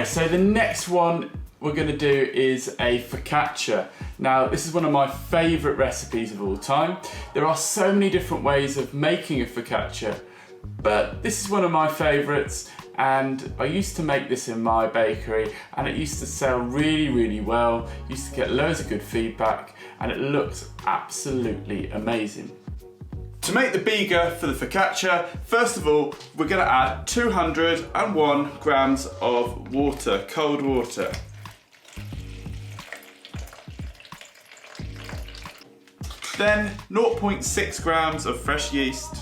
so the next one we're going to do is a focaccia. Now, this is one of my favourite recipes of all time. There are so many different ways of making a focaccia, but this is one of my favourites, and I used to make this in my bakery and it used to sell really, really well. Used to get loads of good feedback and it looks absolutely amazing. To make the BIGA for the focaccia, first of all, we're going to add 201 grams of water, cold water. Then 0.6 grams of fresh yeast,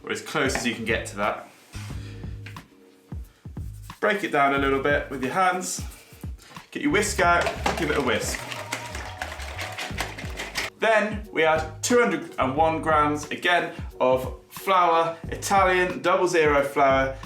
or as close as you can get to that. Break it down a little bit with your hands. Get your whisk out, give it a whisk. Then we add 201 grams again of flour, Italian 00 flour.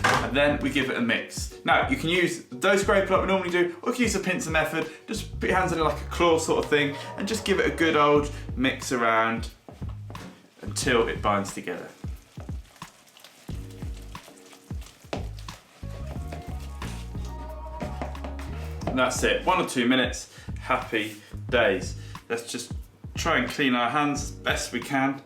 And then we give it a mix. Now, you can use the dough scraper like we normally do, or you can use a pincer method. Just put your hands in it like a claw sort of thing and just give it a good old mix around until it binds together. And that's it, 1 or 2 minutes, happy days. Let's just try and clean our hands as best we can.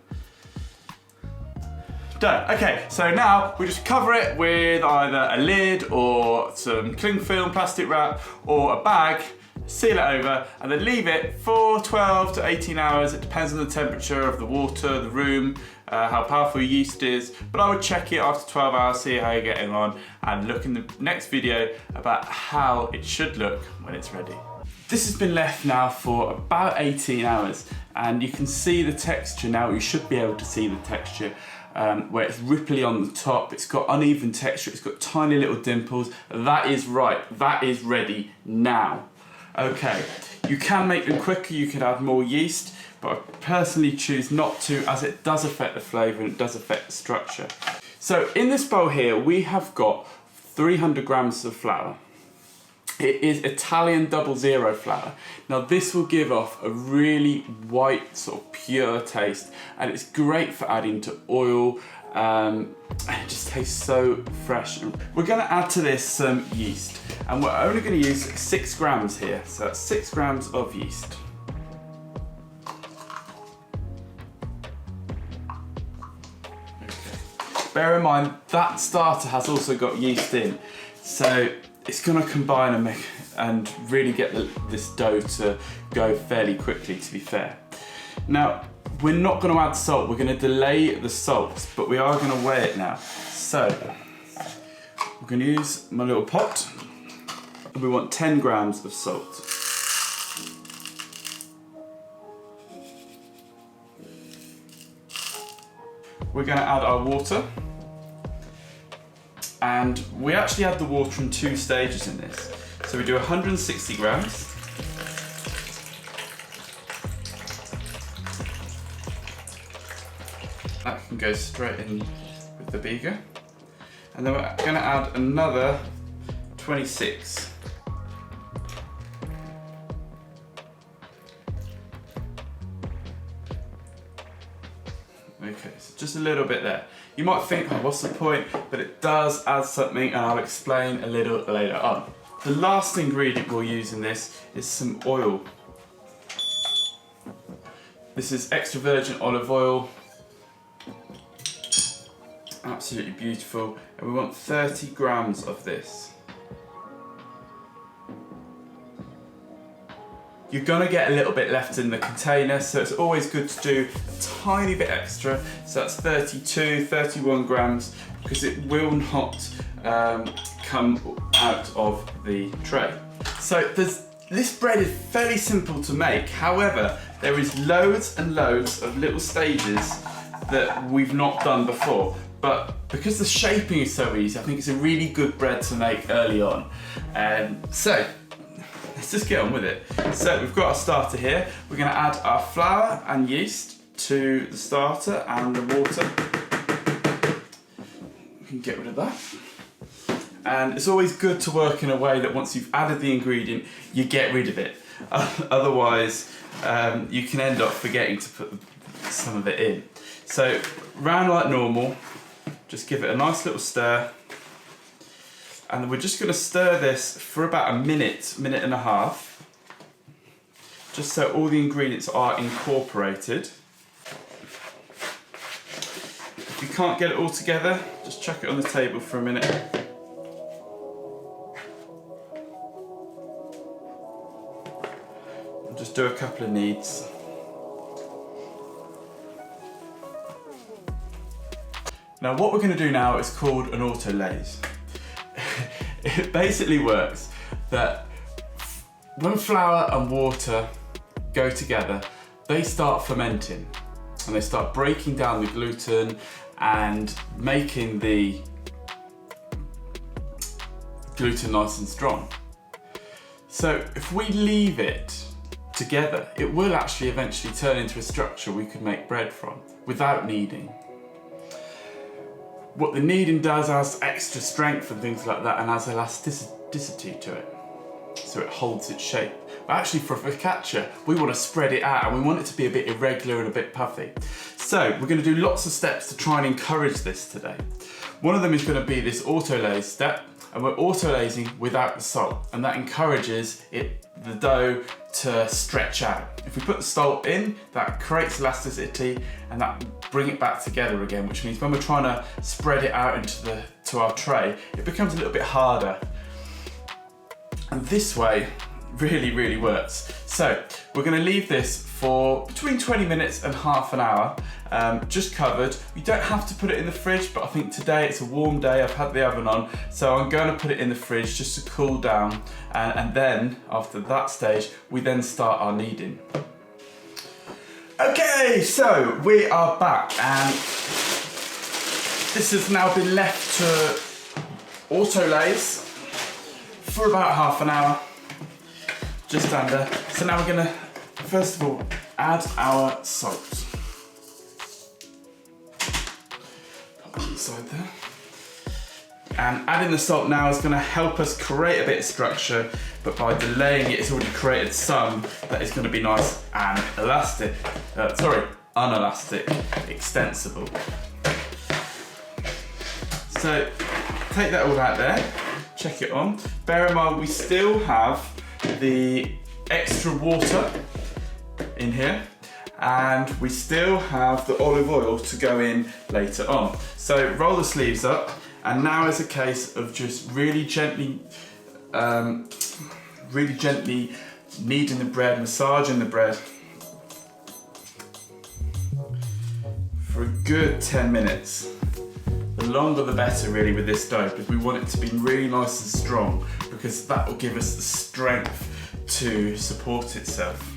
Done. Okay, so now we just cover it with either a lid or some cling film, plastic wrap, or a bag, seal it over, and then leave it for 12 to 18 hours. It depends on the temperature of the water, the room, how powerful your yeast is, but I would check it after 12 hours, see how you're getting on, and look in the next video about how it should look when it's ready. This has been left now for about 18 hours, and you can see the texture now. You should be able to see the texture. Where it's ripply on the top, it's got uneven texture, it's got tiny little dimples. That is right, that is ready now. Okay, you can make them quicker, you can add more yeast, but I personally choose not to, as it does affect the flavour and it does affect the structure. So in this bowl here, we have got 300 grams of flour. It is Italian 00 flour. Now this will give off a really white, sort of pure taste, and it's great for adding to oil, and it just tastes so fresh. We're going to add to this some yeast, and we're only going to use 6 grams here, so that's 6 grams of yeast. Okay. Bear in mind that starter has also got yeast in, so it's going to combine and really get this dough to go fairly quickly, to be fair. Now, we're not going to add salt, we're going to delay the salt, but we are going to weigh it now. So, we're going to use my little pot, and we want 10 grams of salt. We're going to add our water. And we actually add the water in 2 stages in this. So we do 160 grams. That can go straight in with the BIGA. And then we're going to add another 26. Okay, so just a little bit there. You might think, oh, what's the point? But it does add something, and I'll explain a little later on. The last ingredient we'll use in this is some oil. This is extra virgin olive oil. Absolutely beautiful. And we want 30 grams of this. You're gonna get a little bit left in the container, so it's always good to do a tiny bit extra. So that's 32, 31 grams, because it will not come out of the tray. So this bread is fairly simple to make. However, there is loads and loads of little stages that we've not done before. But because the shaping is so easy, I think it's a really good bread to make early on. So let's just get on with it. So we've got our starter here. We're going to add our flour and yeast to the starter and the water. We can get rid of that. And it's always good to work in a way that once you've added the ingredient, you get rid of it. Otherwise, you can end up forgetting to put some of it in. So round like normal, just give it a nice little stir. And we're just going to stir this for about a minute, minute and a half, just so all the ingredients are incorporated. If you can't get it all together, just chuck it on the table for a minute. And just do a couple of kneads. Now what we're going to do now is called an autolyse. It basically works that when flour and water go together, they start fermenting and they start breaking down the gluten and making the gluten nice and strong. So if we leave it together, it will actually eventually turn into a structure we could make bread from without kneading. What the kneading does has extra strength and things like that and has elasticity to it, so it holds its shape. But actually for focaccia, we want to spread it out and we want it to be a bit irregular and a bit puffy. So we're going to do lots of steps to try and encourage this today. One of them is going to be this autolyse step, and we're autolysing without the salt, and that encourages the dough to stretch out. If we put the salt in, that creates elasticity and that bring it back together again, which means when we're trying to spread it out to our tray, it becomes a little bit harder. And this way really works. So we're going to leave this for between 20 minutes and half an hour, just covered. You don't have to put it in the fridge, but I think today it's a warm day, I've had the oven on, so I'm going to put it in the fridge just to cool down, and then after that stage we then start our kneading. Okay, so we are back and this has now been left to autolyse for about half an hour, just under. So now we're going to first of all add our salt. Put that inside there. And adding the salt now is going to help us create a bit of structure, but by delaying it, it's already created some that is going to be nice and elastic. Unelastic, extensible. So take that all out there, check it on. Bear in mind we still have the extra water in here, and we still have the olive oil to go in later on. So roll the sleeves up, and now is a case of just really gently kneading the bread, massaging the bread for a good 10 minutes. The longer the better really with this dough, because we want it to be really nice and strong, because that will give us the strength to support itself.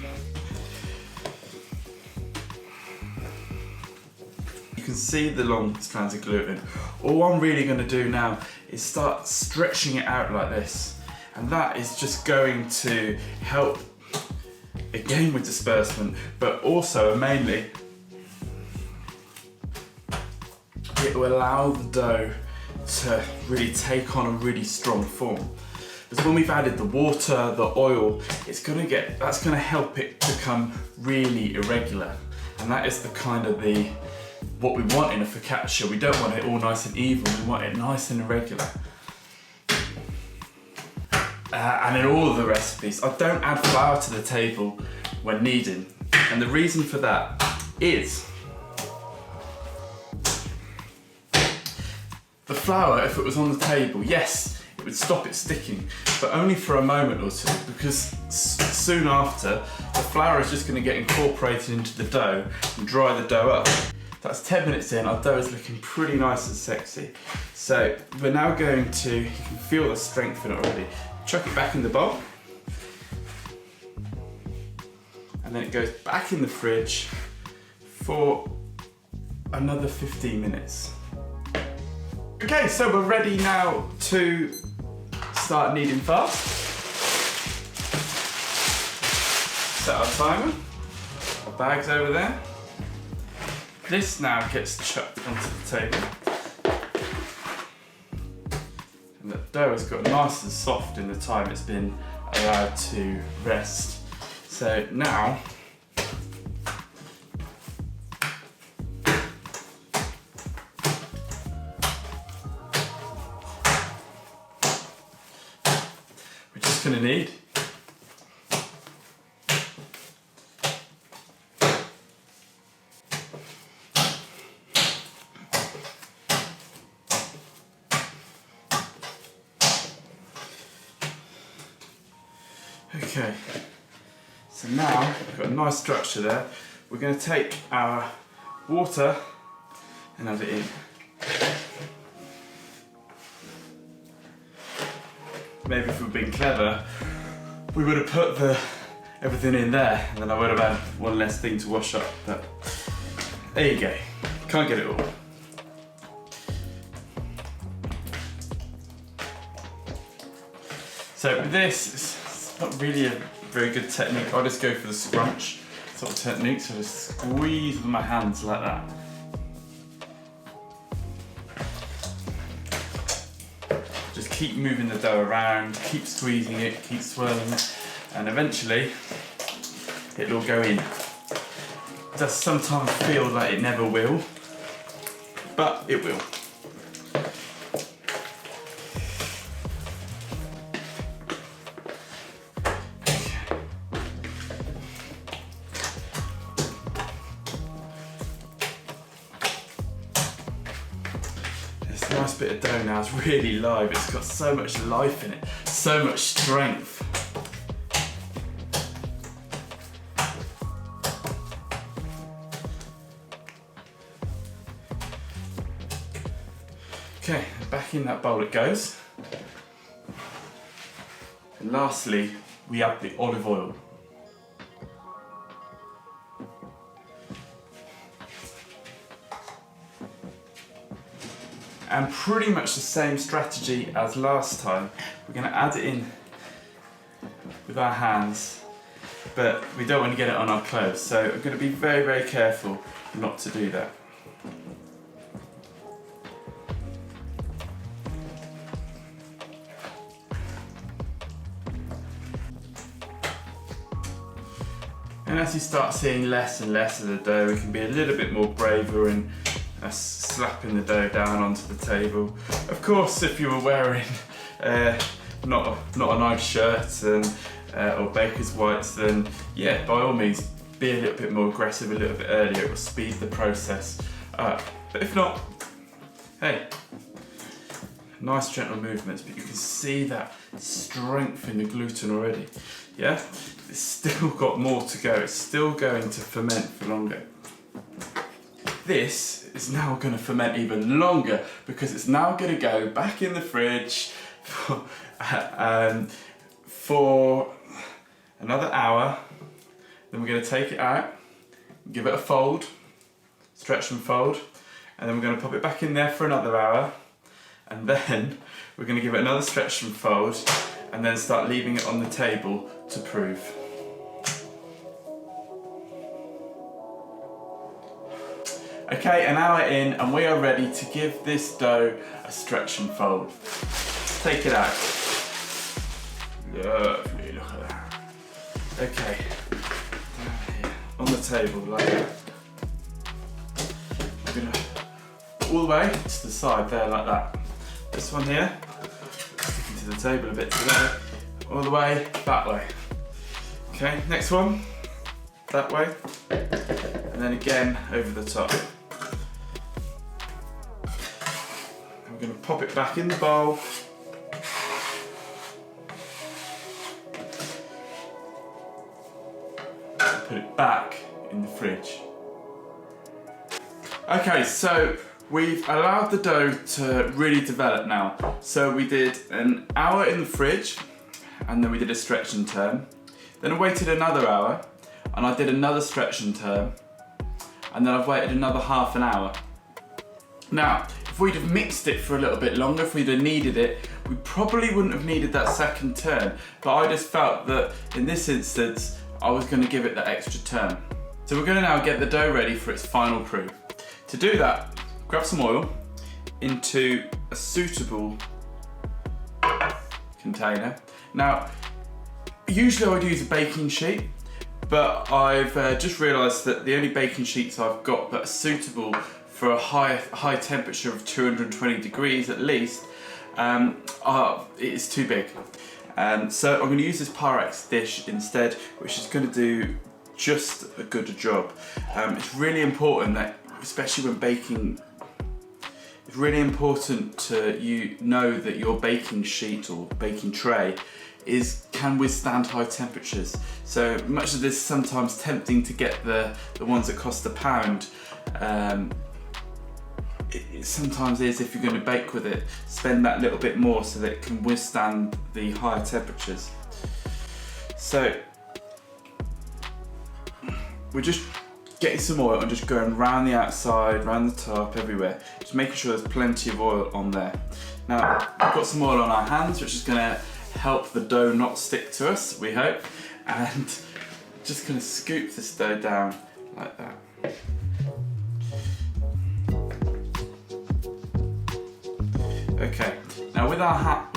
You can see the long strands of gluten. All I'm really going to do now is start stretching it out like this, and that is just going to help again with disbursement, but also and mainly it will allow the dough to really take on a really strong form. Because when we've added the water, the oil, that's going to help it become really irregular. And that is the kind of what we want in a focaccia. We don't want it all nice and even, we want it nice and irregular. And in all of the recipes, I don't add flour to the table when kneading. And the reason for that is the flour, if it was on the table, yes, it would stop it sticking, but only for a moment or two, because soon after, the flour is just going to get incorporated into the dough and dry the dough up. That's 10 minutes in, our dough is looking pretty nice and sexy. So we're now going to, you can feel the strength in it already, chuck it back in the bowl, and then it goes back in the fridge for another 15 minutes. Okay, so we're ready now to start kneading fast. Set our timer, our bag's over there. This now gets chucked onto the table. And the dough has got nice and soft in the time it's been allowed to rest. So now, just going to need. Okay, so now we've got a nice structure there. We're going to take our water and add it in. Maybe if we'd been clever, we would have put everything in there, and then I would have had one less thing to wash up, but there you go. Can't get it all. So with this, it's not really a very good technique. I just go for the scrunch sort of technique, so just squeeze with my hands like that. Just keep moving the dough around, keep squeezing it, keep swirling it, and eventually it'll all go in. It does sometimes feel like it never will, but it will. Nice bit of dough now, it's really live, it's got so much life in it, so much strength. Okay, back in that bowl it goes. And lastly, we add the olive oil. And pretty much the same strategy as last time. We're going to add it in with our hands, but we don't want to get it on our clothes, so I'm going to be very, very careful not to do that. And as you start seeing less and less of the dough, we can be a little bit more braver in slapping the dough down onto the table. Of course, if you were wearing not a nice shirt and or baker's whites, then yeah, by all means, be a little bit more aggressive a little bit earlier. It will speed the process up. But if not, hey, nice gentle movements, but you can see that strength in the gluten already. Yeah, it's still got more to go. It's still going to ferment for longer. This is now going to ferment even longer because it's now going to go back in the fridge for another hour. Then we're going to take it out, give it a fold, stretch and fold, and then we're going to pop it back in there for another hour, and then we're going to give it another stretch and fold, and then start leaving it on the table to prove. Okay, an hour in, and we are ready to give this dough a stretch and fold. Take it out. Lovely, look at that. Okay, down here, on the table like that. We're gonna all the way to the side there like that. This one here, sticking to the table a bit today, all the way that way. Okay, next one, that way, and then again over the top. I'm going to pop it back in the bowl. And put it back in the fridge. Okay, so we've allowed the dough to really develop now. So we did an hour in the fridge, and then we did a stretch and turn. Then I waited another hour, and I did another stretch and turn, and then I've waited another half an hour. Now, if we'd have mixed it for a little bit longer, if we'd have needed it, we probably wouldn't have needed that second turn. But I just felt that in this instance, I was going to give it that extra turn. So we're going to now get the dough ready for its final proof. To do that, grab some oil into a suitable container. Now, usually I would use a baking sheet, but I've just realised that the only baking sheets I've got that are suitable for a high temperature of 220 degrees at least, it's too big. So I'm going to use this Pyrex dish instead, which is going to do just a good job. It's really important that, especially when baking, it's really important to know that your baking sheet or baking tray can withstand high temperatures. So much of this is sometimes tempting to get the ones that cost £1. It sometimes is, if you're going to bake with it, spend that little bit more so that it can withstand the higher temperatures. So we're just getting some oil and just going around the outside, around the top, everywhere. Just making sure there's plenty of oil on there. Now, we've got some oil on our hands, which is going to help the dough not stick to us, we hope. And just going to scoop this dough down like that. Okay, now with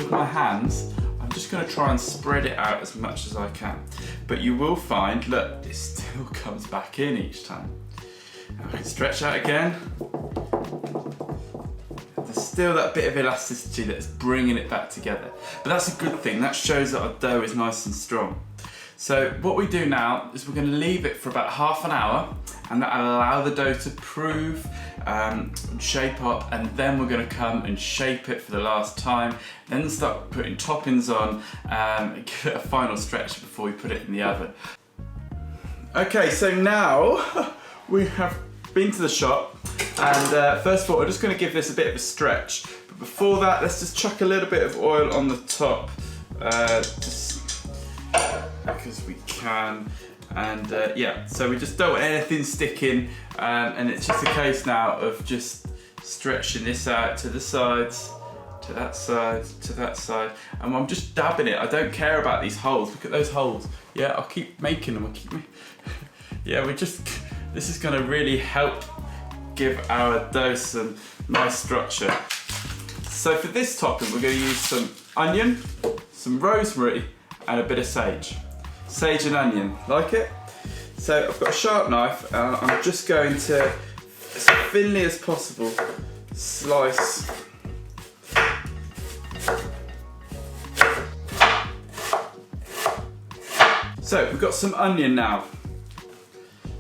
my hands, I'm just going to try and spread it out as much as I can. But you will find, look, it still comes back in each time. Now I can stretch out again. There's still that bit of elasticity that's bringing it back together. But that's a good thing, that shows that our dough is nice and strong. So what we do now is we're going to leave it for about half an hour, and that'll allow the dough to prove and shape up, and then we're going to come and shape it for the last time, then start putting toppings on and give it a final stretch before we put it in the oven. Okay, so now we have been to the shop, and first of all we're just going to give this a bit of a stretch, but before that let's just chuck a little bit of oil on the top, just because we can. And yeah, so we just don't want anything sticking, and it's just a case now of just stretching this out to the sides, to that side, to that side, and I'm just dabbing it. I don't care about these holes. Look at those holes. Yeah, I'll keep making them. Yeah, this is going to really help give our dough some nice structure. So for this topping, we're going to use some onion, some rosemary, and a bit of sage. Sage and onion, like it? So I've got a sharp knife, and I'm just going to, as thinly as possible, slice. So we've got some onion now.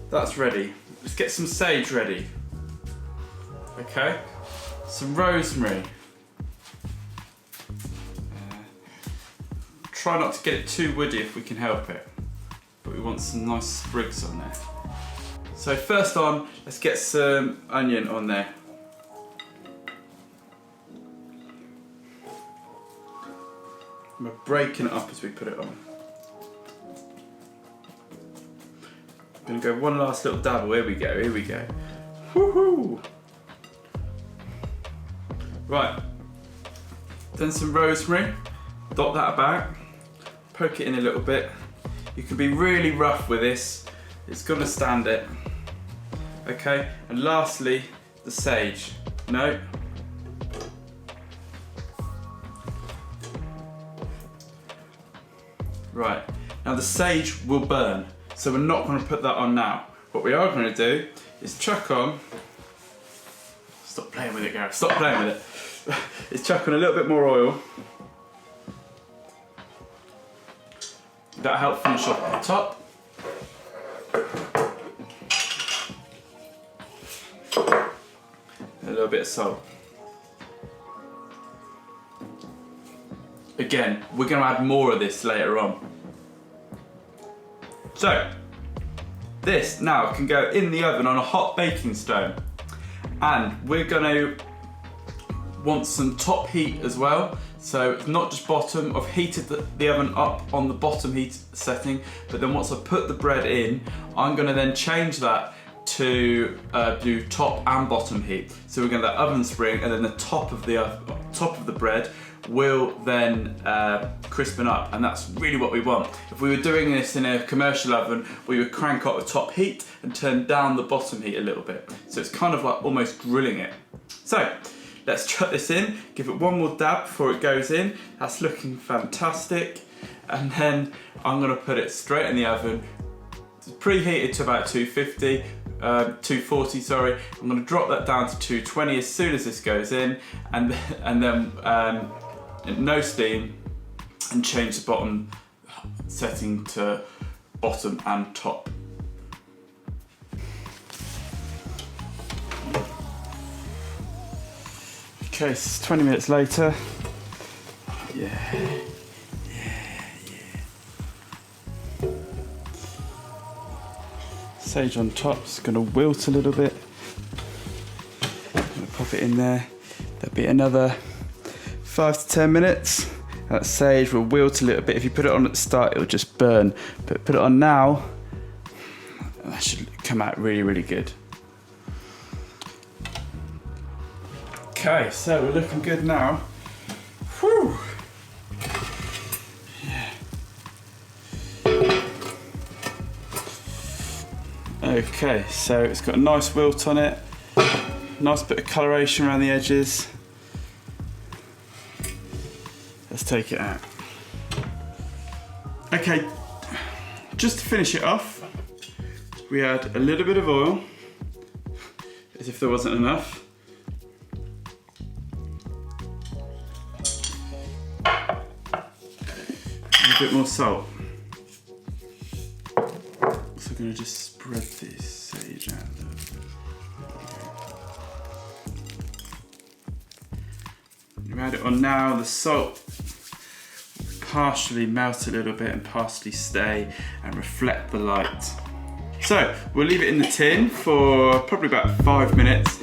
That's ready. Let's get some sage ready. Okay, some rosemary. Try not to get it too woody if we can help it, but we want some nice sprigs on there. So first on, let's get some onion on there. We're breaking it up as we put it on. I'm going to go one last little dabble. Here we go, here we go. Woohoo! Right, then some rosemary. Dot that about. Poke it in a little bit. You can be really rough with this. It's gonna stand it. Okay, and lastly, the sage. No. Right, now the sage will burn, so we're not gonna put that on now. What we are gonna do is chuck on, stop playing with it, Gareth, stop playing with it. Is chuck on a little bit more oil. That'll help finish off the top. A little bit of salt. Again, we're going to add more of this later on. So, this now can go in the oven on a hot baking stone. And we're going to want some top heat as well. So not just bottom. I've heated the oven up on the bottom heat setting, but then once I put the bread in, I'm going to then change that to do top and bottom heat. So we're going to that oven spring, and then the top of the bread will then crispen up, and that's really what we want. If we were doing this in a commercial oven, we would crank up the top heat and turn down the bottom heat a little bit. So it's kind of like almost grilling it. So let's chuck this in, give it one more dab before it goes in. That's looking fantastic. And then I'm gonna put it straight in the oven. It's preheated to about 240, sorry. I'm gonna drop that down to 220 as soon as this goes in, and then no steam, and change the bottom setting to bottom and top. Okay, so 20 minutes later. Yeah. Sage on top, it's going to wilt a little bit. I'm going to pop it in there. There'll be another 5 to 10 minutes. That sage will wilt a little bit. If you put it on at the start, it'll just burn. But put it on now, that should come out really, really good. Okay, so we're looking good now. Whew. Yeah. Okay, so it's got a nice wilt on it. Nice bit of coloration around the edges. Let's take it out. Okay, just to finish it off, we add a little bit of oil, as if there wasn't enough. And a bit more salt. So I'm going to just spread this sage out a little bit. You add it on now, the salt partially melt a little bit and partially stay and reflect the light. So we'll leave it in the tin for probably about 5 minutes